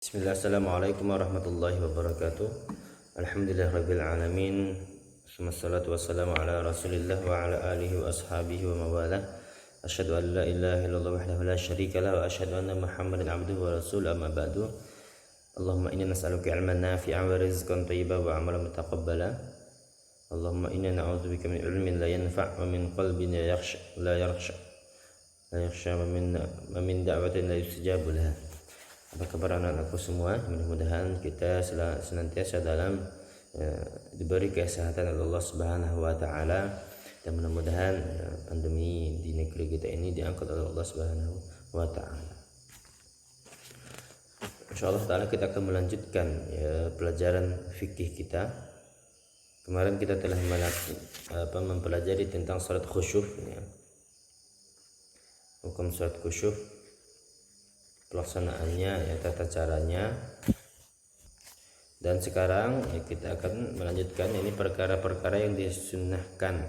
Bismillah, assalamualaikum warahmatullahi wabarakatuh. Alhamdulillahirabbil alamin. Wassalatu wassalamu ala Rasulillah wa ala alihi wa ashabihi wa mawalah. Asyhadu an la ilaha illallah wahdahu la syarika lah wa asyhadu anna Muhammadan abduhu wa rasuluh, amma ba'du. Allahumma inna nas'aluka ilman nafi'an wa rizqan thayyiban wa amalan mutaqabbala. Allahumma inna na'udzubika min ilmin la yanfa' wa min qalbin la yakhsha wa min da'watin la yustajabu laha. Apa kabar anak-anakku semua? Mudah-mudahan kita senantiasa dalam diberi kesehatan oleh Allah Subhanahu wa taala, dan mudah-mudahan pandemi di negeri kita ini diangkat oleh Allah Subhanahu wa taala. Insyaallah taala kita akan melanjutkan pelajaran fikih kita. Kemarin kita telah mempelajari tentang salat khusyuk, hukum salat khusyuk, pelaksanaannya, tata caranya. Dan sekarang kita akan melanjutkan ini perkara-perkara yang disunnahkan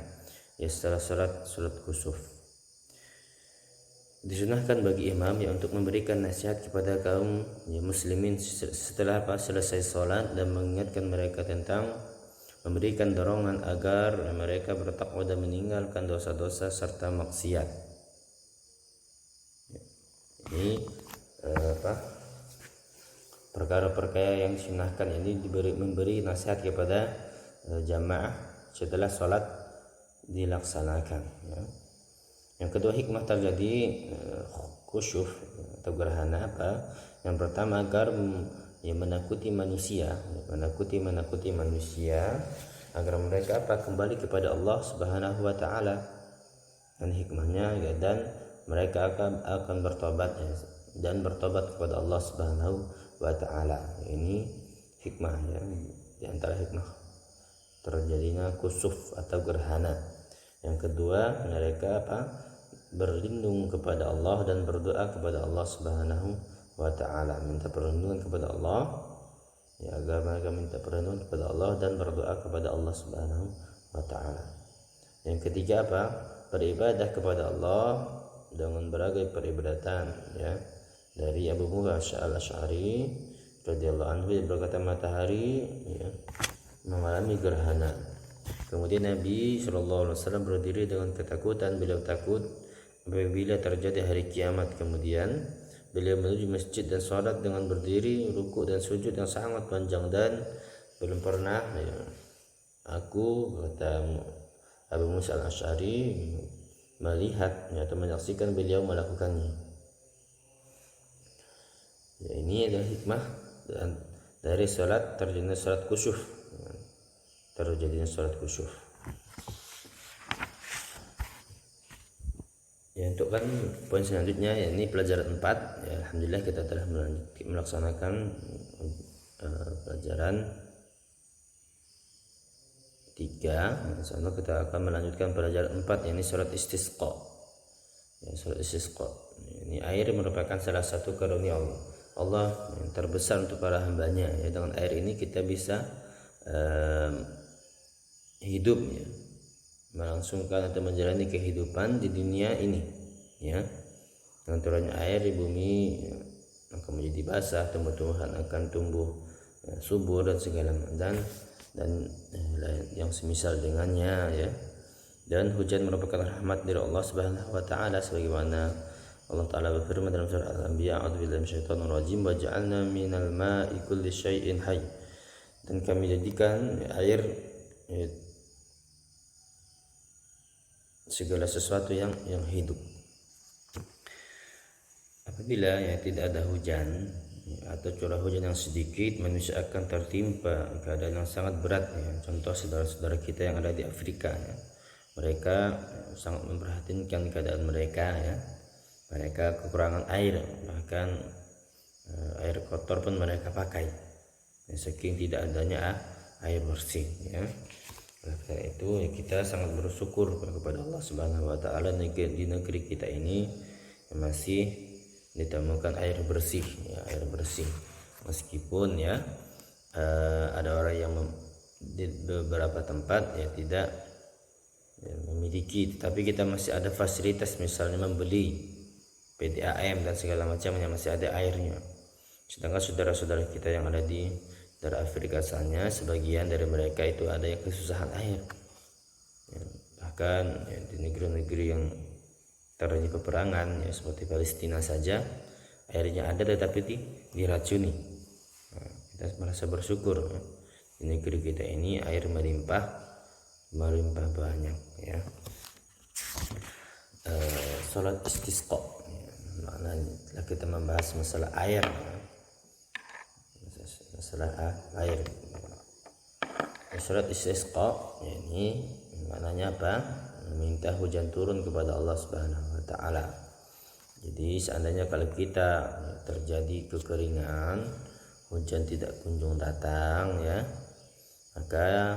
setelah salat khusuf. Disunnahkan bagi imam untuk memberikan nasihat kepada kaum muslimin setelah selesai salat, dan mengingatkan mereka tentang memberikan dorongan agar mereka bertakwa dan meninggalkan dosa-dosa serta maksiat. Ini perkara-perkara yang disunahkan ini memberi nasihat kepada jamaah setelah sholat dilaksanakan. Yang kedua, hikmah terjadi khusyuk atau gerhana Yang pertama, agar menakuti manusia agar mereka kembali kepada Allah Subhanahu wa taala, dan hikmahnya dan mereka akan bertobat dan bertobat kepada Allah Subhanahu wa taala. Ini hikmah di antara hikmah terjadinya kusuf atau gerhana. Yang kedua, mereka berlindung kepada Allah dan berdoa kepada Allah Subhanahu wa taala, minta perlindungan kepada Allah, agar mereka minta perlindungan kepada Allah dan berdoa kepada Allah Subhanahu wa taala. Yang ketiga, beribadah kepada Allah dengan berbagai peribadatan, dari Abu Musa al-Asy'ari radhiyallahu anhu berkata, matahari mengalami gerhana. Kemudian Nabi SAW berdiri dengan ketakutan. Beliau takut apabila terjadi hari kiamat. Kemudian beliau menuju masjid dan sholat dengan berdiri, ruku dan sujud yang sangat panjang, dan belum pernah aku, kata Abu Musa al-Asy'ari, melihat atau menyaksikan beliau melakukannya. Ini adalah hikmah dari terjadinya salat khusyuk. Untuk poin selanjutnya, ini pelajaran 4. Alhamdulillah kita telah melaksanakan pelajaran 3. Insyaallah kita akan melanjutkan pelajaran 4, yakni salat istisqa. Salat istisqa ini air merupakan salah satu karunia Allah yang terbesar untuk para hambanya. Dengan air ini kita bisa hidup, melangsungkan atau menjalani kehidupan di dunia ini. Dengan turunnya air di bumi akan menjadi basah, tumbuh-tumbuhan akan tumbuh subur dan segala dan yang semisal dengannya. Dan hujan merupakan rahmat dari Allah Subhanahu wa taala, sebagaimana Allah Ta'ala berfirman dalam surah Al-Anbiya, a'udzubillahi minasyaitonir rajim, wa ja'alna minal ma'i kulli syai'in hayy. Dan kami jadikan air segala sesuatu yang hidup. Apabila tidak ada hujan atau curah hujan yang sedikit, manusia akan tertimpa keadaan yang sangat berat. Contoh saudara-saudara kita yang ada di Afrika, mereka sangat memperhatikan keadaan mereka. Mereka kekurangan air, bahkan air kotor pun mereka pakai, saking tidak adanya air bersih. Karena itu kita sangat bersyukur kepada Allah Subhanahu wa taala di negeri kita ini masih ditemukan air bersih. Meskipun ada orang yang di beberapa tempat tidak memiliki, tapi kita masih ada fasilitas, misalnya membeli PDAM dan segala macamnya, masih ada airnya. Sedangkan saudara-saudara kita yang ada di daerah Afrika asalnya, sebagian dari mereka itu ada yang kesusahan air. Ya, bahkan ya, di negeri-negeri yang terjadi peperangan ya, seperti Palestina saja, airnya ada tetapi diracuni. Nah, kita merasa bersyukur ya. Di negeri kita ini air melimpah banyak ya. Salat istisqa ya, maknanya setelah kita membahas masalah air ya. Masalah air. Salat istisqa ya, ini maknanya apa? Meminta hujan turun kepada Allah Subhanahu wa taala. Jadi seandainya kalau kita terjadi kekeringan, hujan tidak kunjung datang ya, maka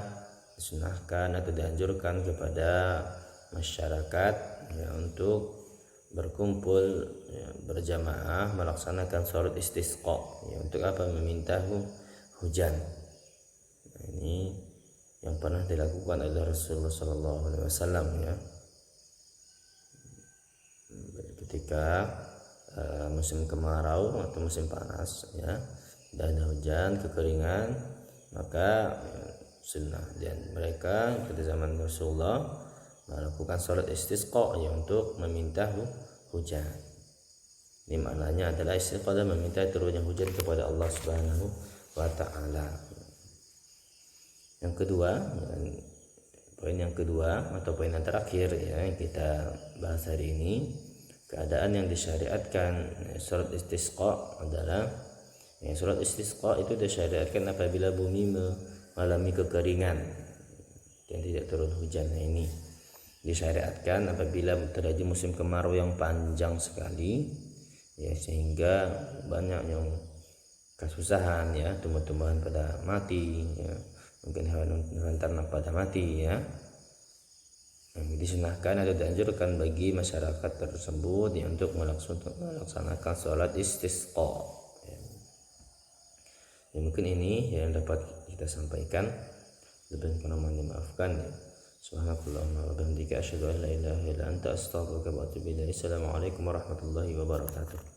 disunahkan atau dianjurkan kepada masyarakat ya, untuk berkumpul ya, berjamaah melaksanakan sholat istisqa ya, untuk apa? Meminta hujan. Nah, ini yang pernah dilakukan oleh Rasulullah SAW ya, ketika musim kemarau atau musim panas ya, tidak ada hujan, kekeringan, maka sunnah dan mereka pada zaman Rasulullah melakukan sholat istisqa ya, untuk meminta hujan. Ini maknanya adalah istisqa, meminta turunnya hujan kepada Allah Subhanahu wa taala. Yang kedua, poin yang kedua atau poin yang terakhir ya yang kita bahas hari ini, keadaan yang disyariatkan sholat istisqa adalah ya, sholat istisqa itu disyariatkan apabila bumi mengalami kekeringan dan tidak turun hujan. Nah, ini disyariatkan apabila terjadi musim kemarau yang panjang sekali ya, sehingga banyak yang kesusahan ya, tumbuh-tumbuhan pada mati ya, mungkin hewan ternak pada mati ya. Disunahkan atau dianjurkan bagi masyarakat tersebut ya, untuk melaksanakan sholat istisqa ya. Ya, mungkin ini yang dapat kita sampaikan. Lebih kurang mohon dimaafkan ya. Subhanakallahumma wa bihamdika asyhadu an la ilaha illa anta astaghfiruka wa atubu ilaik. Assalamualaikum warahmatullahi wabarakatuh.